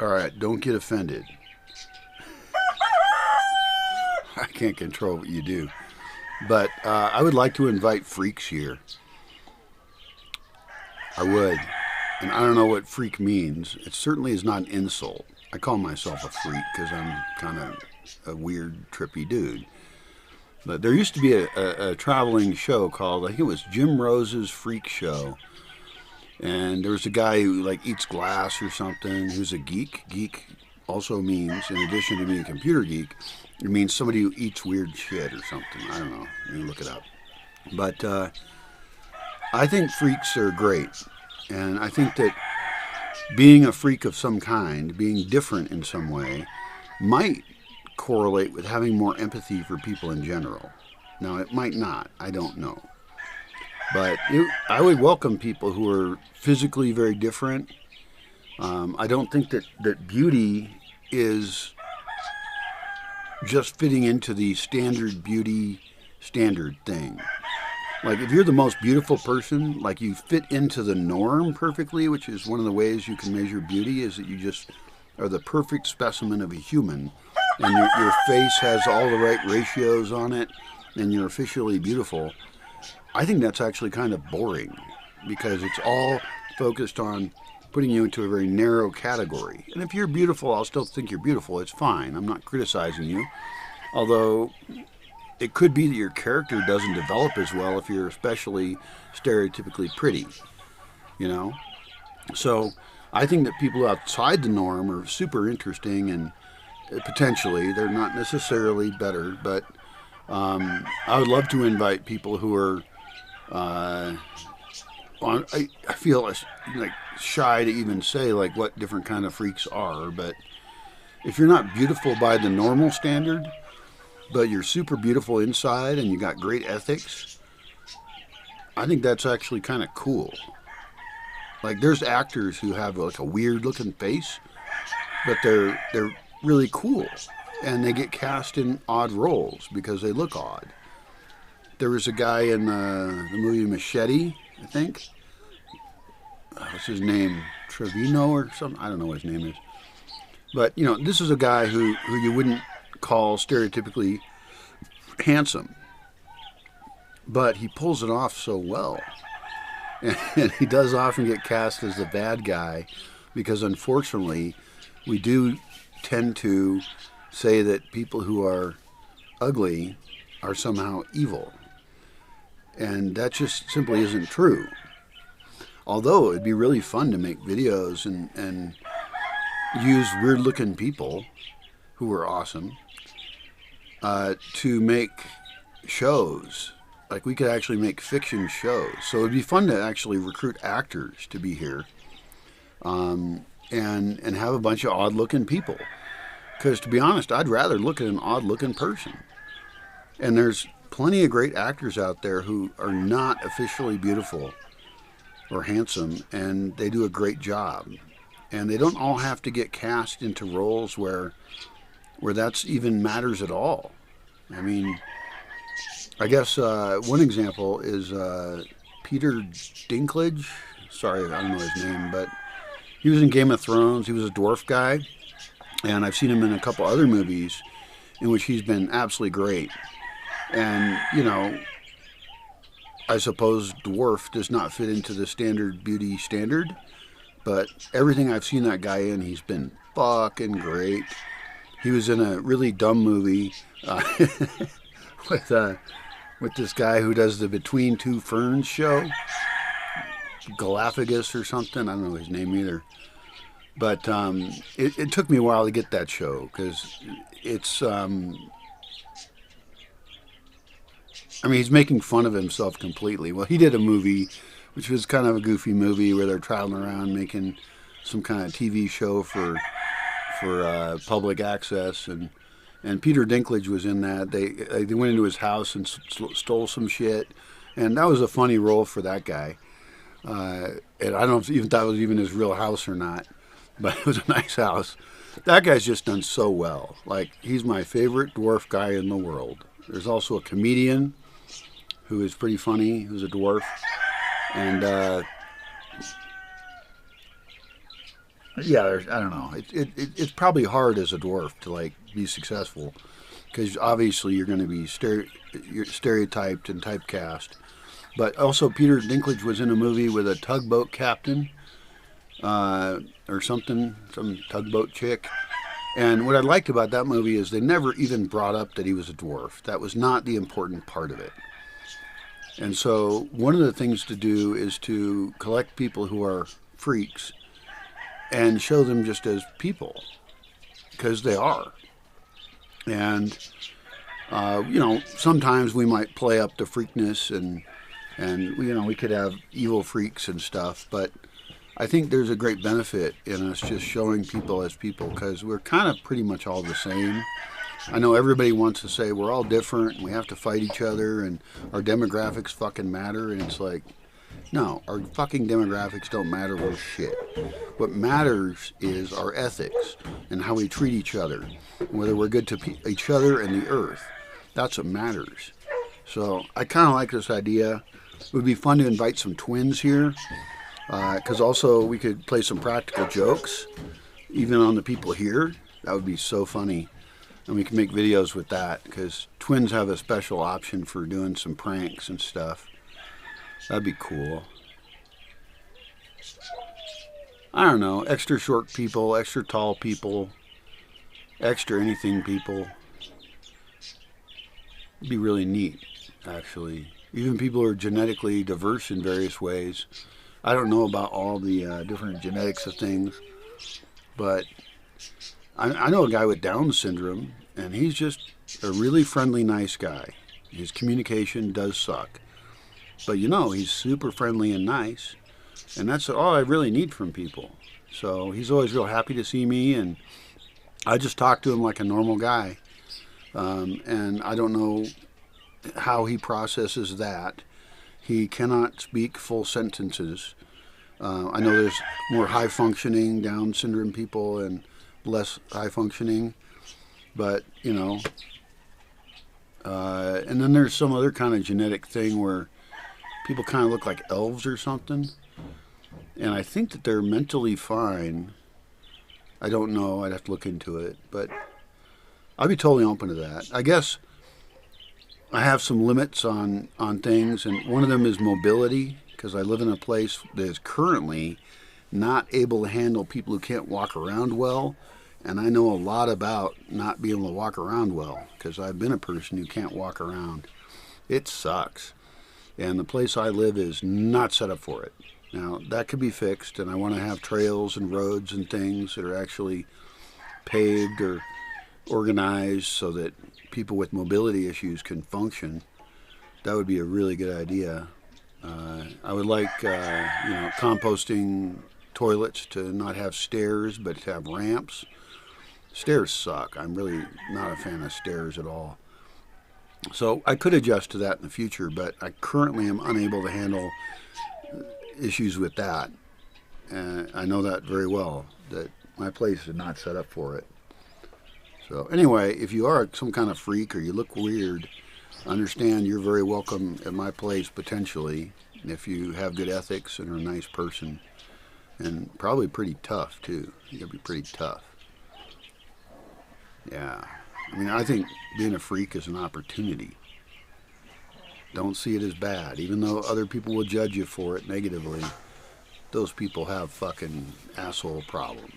All right, don't get offended. I can't control what you do. But I would like to invite freaks here. I would. And I don't know what freak means. It certainly is not an insult. I call myself a freak because I'm kind of a weird, trippy dude. But there used to be a traveling show called, I think it was Jim Rose's Freak Show. And there's a guy who like eats glass or something who's a geek. Geek also means, in addition to being a computer geek, it means somebody who eats weird shit or something. I don't know. You look it up. But I think freaks are great. And I think that being a freak of some kind, being different in some way, might correlate with having more empathy for people in general. Now, it might not. I don't know. But I would welcome people who are physically very different. I don't think that beauty is just fitting into the standard beauty standard thing. Like if you're the most beautiful person, like you fit into the norm perfectly, which is one of the ways you can measure beauty, is that you just are the perfect specimen of a human, and your face has all the right ratios on it, and you're officially beautiful. I think that's actually kind of boring because it's all focused on putting you into a very narrow category. And if you're beautiful, I'll still think you're beautiful. It's fine. I'm not criticizing you. Although it could be that your character doesn't develop as well if you're especially stereotypically pretty, you know? So I think that people outside the norm are super interesting and potentially they're not necessarily better, but I would love to invite people who are I feel like shy to even say like what different kind of freaks are, but if you're not beautiful by the normal standard, but you're super beautiful inside and you got great ethics, I think that's actually kind of cool. Like there's actors who have like a weird looking face, but they're really cool, and they get cast in odd roles because they look odd. There was a guy in the movie Machete, I think. What's his name? Trevino or something? I don't know what his name is. But, you know, this is a guy who you wouldn't call stereotypically handsome. But he pulls it off so well. And he does often get cast as the bad guy because, unfortunately, we do tend to say that people who are ugly are somehow evil. And that just simply isn't true. Although it'd be really fun to make videos and use weird looking people who are awesome to make shows. Like we could actually make fiction shows. So it'd be fun to actually recruit actors to be here and have a bunch of odd looking people. Because to be honest, I'd rather look at an odd looking person. And there's plenty of great actors out there who are not officially beautiful or handsome, and they do a great job. And they don't all have to get cast into roles where that's even matters at all. I mean, I guess one example is Peter Dinklage. Sorry, I don't know his name, but he was in Game of Thrones. He was a dwarf guy, and I've seen him in a couple other movies in which he's been absolutely great. And, you know, I suppose dwarf does not fit into the standard beauty standard, but everything I've seen that guy in, he's been fucking great. He was in a really dumb movie with this guy who does the Between Two Ferns show, Galapagos or something. I don't know his name either. But it took me a while to get that show because it's... I mean, he's making fun of himself completely. Well, he did a movie, which was kind of a goofy movie where they're traveling around making some kind of TV show for public access, and Peter Dinklage was in that. They went into his house and stole some shit, and that was a funny role for that guy. And I don't know if that was even his real house or not, but it was a nice house. That guy's just done so well. Like, he's my favorite dwarf guy in the world. There's also a comedian who is pretty funny, who's a dwarf. And Yeah, I don't know. It's probably hard as a dwarf to like be successful because obviously you're going to be you're stereotyped and typecast. But also, Peter Dinklage was in a movie with a tugboat captain or something, some tugboat chick. And what I liked about that movie is they never even brought up that he was a dwarf. That was not the important part of it. And so, one of the things to do is to collect people who are freaks and show them just as people, because they are. And sometimes we might play up the freakness, and we could have evil freaks and stuff, but I think there's a great benefit in us just showing people as people because we're kind of pretty much all the same. I know everybody wants to say we're all different and we have to fight each other and our demographics fucking matter, and it's like, no, our fucking demographics don't matter worth shit. What matters is our ethics and how we treat each other, and whether we're good to each other and the earth. That's what matters. So I kind of like this idea. It would be fun to invite some twins here, because also we could play some practical jokes, even on the people here. That would be so funny. And we can make videos with that, because twins have a special option for doing some pranks and stuff. That'd be cool. I don't know, extra short people, extra tall people, extra anything people. It'd be really neat, actually. Even people who are genetically diverse in various ways. I don't know about all the different genetics of things, but I know a guy with Down syndrome, and he's just a really friendly, nice guy. His communication does suck, but he's super friendly and nice, and that's all I really need from people. So he's always real happy to see me, and I just talk to him like a normal guy. And I don't know how he processes that. He cannot speak full sentences. I know there's more high functioning Down syndrome people and less high functioning, but and then there's some other kind of genetic thing where people kind of look like elves or something, and I think that they're mentally fine. I don't know. I'd have to look into it, but I'd be totally open to that. I guess I have some limits on things, and one of them is mobility, because I live in a place that is currently not able to handle people who can't walk around well, and I know a lot about not being able to walk around well, because I've been a person who can't walk around. It sucks, and the place I live is not set up for it. Now, that could be fixed, and I want to have trails and roads and things that are actually paved or organized so that people with mobility issues can function. That would be a really good idea. I would like, composting toilets to not have stairs, but to have ramps. Stairs suck. I'm really not a fan of stairs at all. So I could adjust to that in the future, but I currently am unable to handle issues with that. I know that very well, that my place is not set up for it. So anyway, if you are some kind of freak or you look weird, understand you're very welcome at my place potentially, if you have good ethics and are a nice person, and probably pretty tough too. You gotta be pretty tough. Yeah, I mean, I think being a freak is an opportunity. Don't see it as bad, even though other people will judge you for it negatively. Those people have fucking asshole problems.